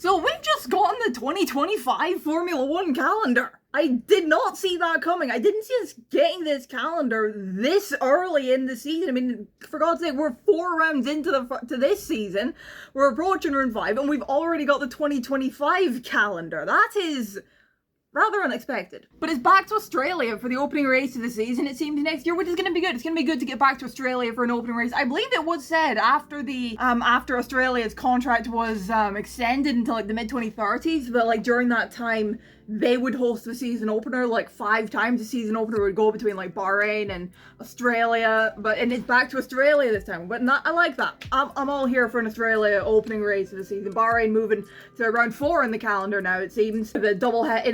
So we've just gotten the 2025 Formula One calendar. I did not see that coming. I didn't see us getting this calendar this early in the season. I mean, for God's sake, we're 4 rounds into this season. We're approaching round 5, and we've already got the 2025 calendar. That is rather unexpected. But it's back to Australia for the opening race of the season, it seems, next year, which is going to be good. It's going to be good to get back to Australia for an opening race. I believe it was said after Australia's contract was extended until like the mid-2030s, but like during that time, they would host the season opener like 5 times. The season opener would go between like Bahrain and Australia, and it's back to Australia this time. But I like that. I'm all here for an Australia opening race of the season. Bahrain moving to round 4 in the calendar now, it seems. The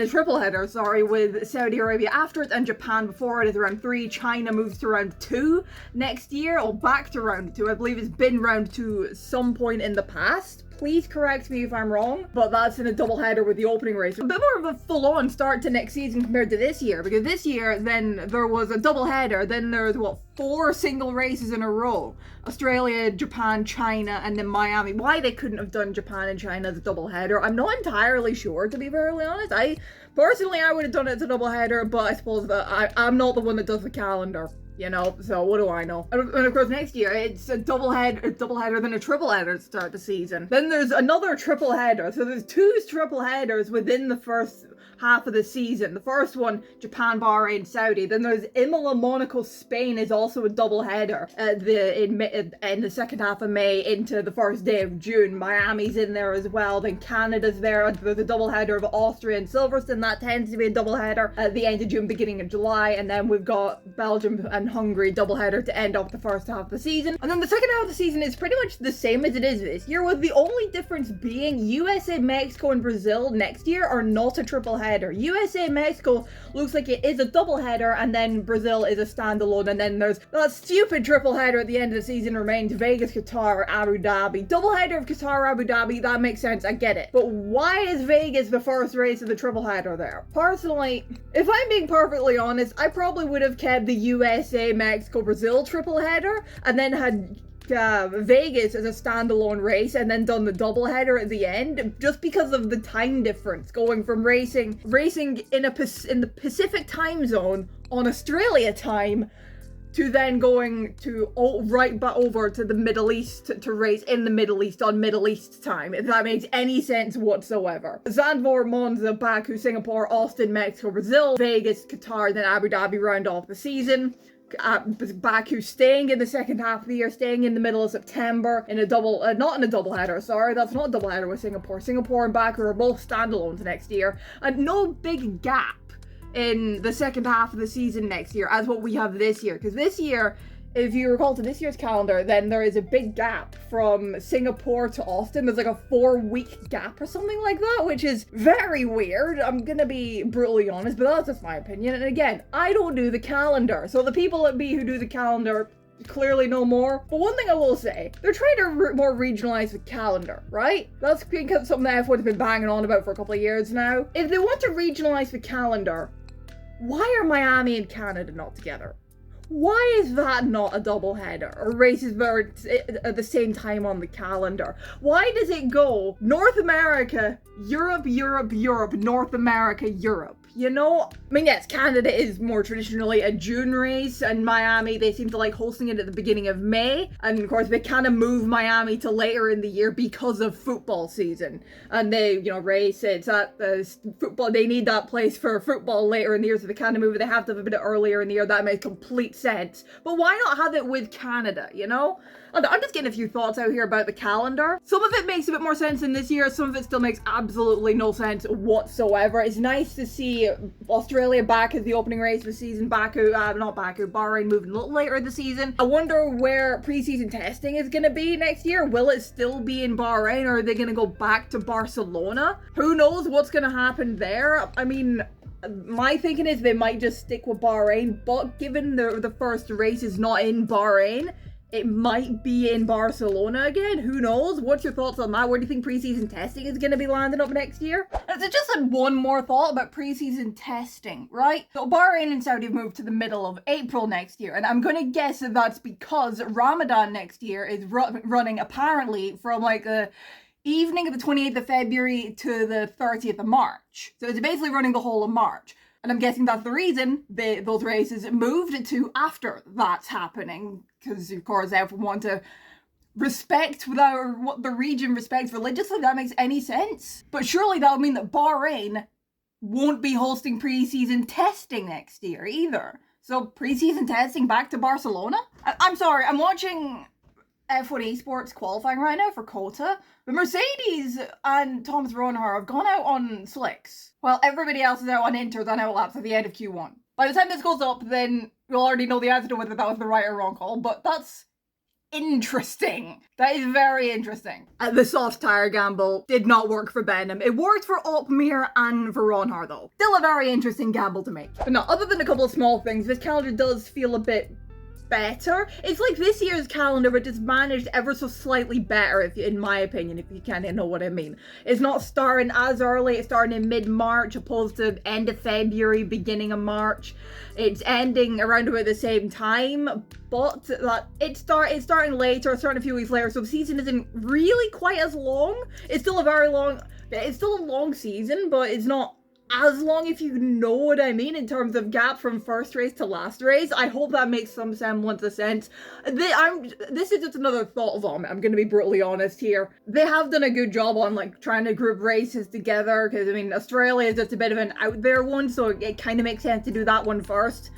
triple header, with Saudi Arabia after it and Japan before it is round 3. China moves to round 2 next year, or back to round 2. I believe it's been round 2 at some point in the past. Please correct me if I'm wrong, but that's in a double header with the opening race. A bit more of a full-on start to next season compared to this year, because this year, then there was a double header, then there's 4 single races in a row. Australia, Japan, China, and then Miami. Why they couldn't have done Japan and China as a double header, I'm not entirely sure, to be very honest. I would have done it as a double header, but I suppose that I'm not the one that does the calendar. You know, so what do I know? And of course, next year it's a double header, then a triple header to start the season. Then there's another triple header. So there's 2 triple headers within the first half of the season. The first one, Japan, Bahrain, Saudi. Then there's Imola, Monaco, Spain is also a double header in the second half of May into the first day of June. Miami's in there as well. Then Canada's there. There's a double header of Austria and Silverstone. That tends to be a double header at the end of June, beginning of July. And then we've got Belgium and Hungary double header to end off the first half of the season. And then the second half of the season is pretty much the same as it is this year, with the only difference being USA, Mexico, and Brazil next year are not a triple header. USA, Mexico looks like it is a double header, and then Brazil is a standalone, and then there's that stupid triple header at the end of the season remains Vegas, Qatar, Abu Dhabi. Double header of Qatar, Abu Dhabi, that makes sense, I get it. But why is Vegas the first race of the triple header there? Personally, if I'm being perfectly honest, I probably would have kept the USA, Mexico, Brazil triple header, and then had Vegas as a standalone race, and then done the double header at the end, just because of the time difference going from racing in the Pacific time zone on Australia time to then going to right back over to the Middle East to race in the Middle East on Middle East time, if that makes any sense whatsoever. Zandvoort, Monza, Baku, Singapore, Austin, Mexico, Brazil, Vegas, Qatar, then Abu Dhabi round off the season. Baku staying in the second half of the year, staying in the middle of September in a not in a double header, sorry, that's not a double header with Singapore. Singapore and Baku are both standalones next year, and no big gap in the second half of the season next year as what we have this year, because this year, if you recall to this year's calendar, then there is a big gap from Singapore to Austin. There's like a 4-week gap or something like that, which is very weird. I'm gonna be brutally honest, but that's just my opinion. And again, I don't do the calendar, so the people at B who do the calendar clearly know more. But one thing I will say, they're trying to more regionalize the calendar, right? That's because something that F1's been banging on about for a couple of years now. If they want to regionalize the calendar, why are Miami and Canada not together? Why is that not a double header, or races at the same time on the calendar? Why does it go North America, Europe, Europe, Europe, North America, Europe? You know, I mean, yes, Canada is more traditionally a June race, and Miami, they seem to like hosting it at the beginning of May. And of course, they kind of move Miami to later in the year because of football season. And they, race it's at football. They need that place for football later in the year, so they kind of move it. They have to have a bit earlier in the year. That makes complete sense. But why not have it with Canada, And I'm just getting a few thoughts out here about the calendar. Some of it makes a bit more sense in this year. Some of it still makes absolutely no sense whatsoever. It's nice to see Australia back as the opening race of the season. Bahrain moving a little later in the season. I wonder where preseason testing is going to be next year. Will it still be in Bahrain, or are they going to go back to Barcelona? Who knows what's going to happen there? I mean, my thinking is they might just stick with Bahrain, but given the first race is not in Bahrain, it might be in Barcelona again. Who knows? What's your thoughts on that? Where do you think preseason testing is going to be landing up next year? And so just had one more thought about preseason testing, right? So Bahrain and Saudi have moved to the middle of April next year, and I'm going to guess that that's because Ramadan next year is running apparently from like evening of the 28th of February to the 30th of March. So it's basically running the whole of March. And I'm guessing that's the reason those races moved to after that's happening. Because, of course, everyone want to respect what the region respects religiously. That makes any sense. But surely that would mean that Bahrain won't be hosting pre-season testing next year either. So pre-season testing back to Barcelona? I'm sorry, I'm watching F1 esports qualifying right now for Kota. But Mercedes and Thomas Ronhar have gone out on slicks, while everybody else is out on inters and out laps at the end of Q1. By the time this goes up, then you'll already know the answer to whether that was the right or wrong call, but that's interesting. That is very interesting. The soft tire gamble did not work for Benham. It worked for Opmeer and for Ronhar though. Still a very interesting gamble to make. But no, other than a couple of small things, this calendar does feel a bit better. It's like this year's calendar, but it's managed ever so slightly better, in my opinion, if you kind of know what I mean. It's not starting as early, it's starting in mid-March opposed to end of February, beginning of March. It's ending around about the same time, but it's starting later, it's starting a few weeks later, so the season isn't really quite as long. It's still a long season, but it's not as long, if you know what I mean, in terms of gap from first race to last race. I hope that makes some semblance of sense. This is just another thought vomit, I'm gonna be brutally honest here. They have done a good job on like trying to group races together, because I mean Australia is just a bit of an out there one, so it kind of makes sense to do that one first.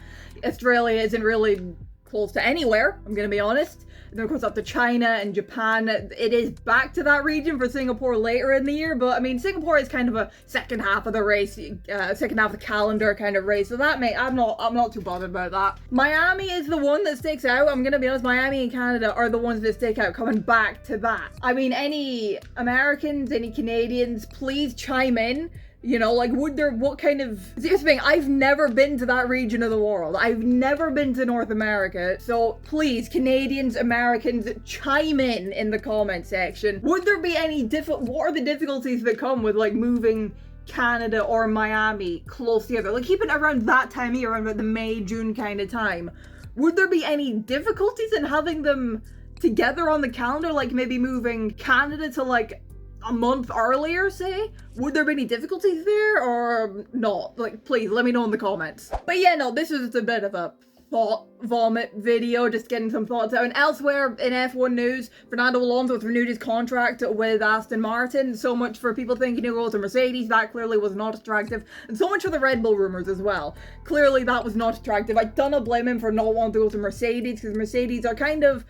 Australia isn't really close to anywhere, I'm gonna be honest. And then of course up to China and Japan. It is back to that region for Singapore later in the year, but I mean Singapore is kind of a second half of the race, second half of the calendar kind of race, so that I'm not too bothered about that. Miami is the one that sticks out. I'm gonna be honest, Miami and Canada are the ones that stick out coming back to that. I mean, any Americans, any Canadians, please chime in. You know, like, what kind of... Here's the thing, I've never been to that region of the world. I've never been to North America. So, please, Canadians, Americans, chime in the comment section. Would there be any what are the difficulties that come with, like, moving Canada or Miami close together? Like, keeping it around that time of year, around about the May, June kind of time. Would there be any difficulties in having them together on the calendar? Like, maybe moving Canada to, like, a month earlier, say? Would there be any difficulties there or not? Like, please let me know in the comments. But yeah, no, this is just a bit of a thought vomit video, just getting some thoughts out. And elsewhere in F1 news, Fernando Alonso has renewed his contract with Aston Martin. So much for people thinking he'll go to Mercedes. That clearly was not attractive. And so much for the Red Bull rumors as well. Clearly that was not attractive. I don't blame him for not wanting to go to Mercedes, because Mercedes are kind of,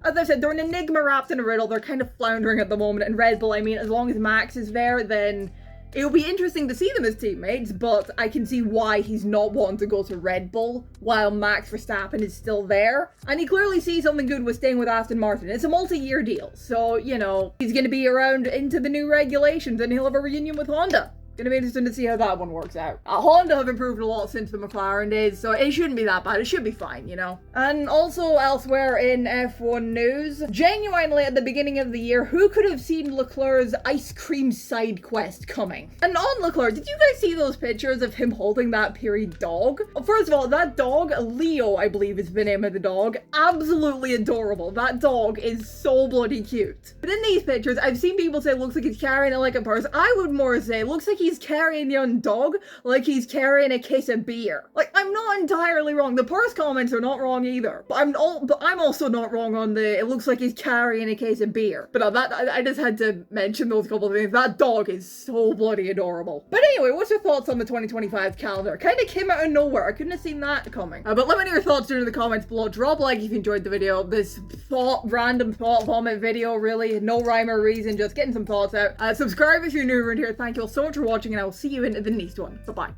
as I said, they're an enigma wrapped in a riddle. They're kind of floundering at the moment. And Red Bull, I mean, as long as Max is there, then it'll be interesting to see them as teammates, but I can see why he's not wanting to go to Red Bull while Max Verstappen is still there. And he clearly sees something good with staying with Aston Martin. It's a multi-year deal, so, you know, he's going to be around into the new regulations and he'll have a reunion with Honda. Gonna be interesting to see how that one works out. Honda have improved a lot since the McLaren days, so it shouldn't be that bad. It should be fine, you know? And also elsewhere in F1 news, genuinely at the beginning of the year, who could have seen Leclerc's ice cream side quest coming? And on Leclerc, did you guys see those pictures of him holding that Piri dog? First of all, that dog, Leo, I believe is the name of the dog, absolutely adorable. That dog is so bloody cute. But in these pictures, I've seen people say it looks like he's carrying it like a purse. I would more say it looks like he's carrying the young dog like he's carrying a case of beer. Like, I'm not entirely wrong. The purse comments are not wrong either. But I'm also not wrong on the it looks like he's carrying a case of beer. But I just had to mention those couple of things. That dog is so bloody adorable. But anyway, what's your thoughts on the 2025 calendar? Kind of came out of nowhere. I couldn't have seen that coming. But let me know your thoughts down in the comments below. Drop a like if you enjoyed the video. This random thought vomit video, really. No rhyme or reason, just getting some thoughts out. Subscribe if you're new around here. Thank you all so much for watching, and I will see you in the next one. Bye-bye.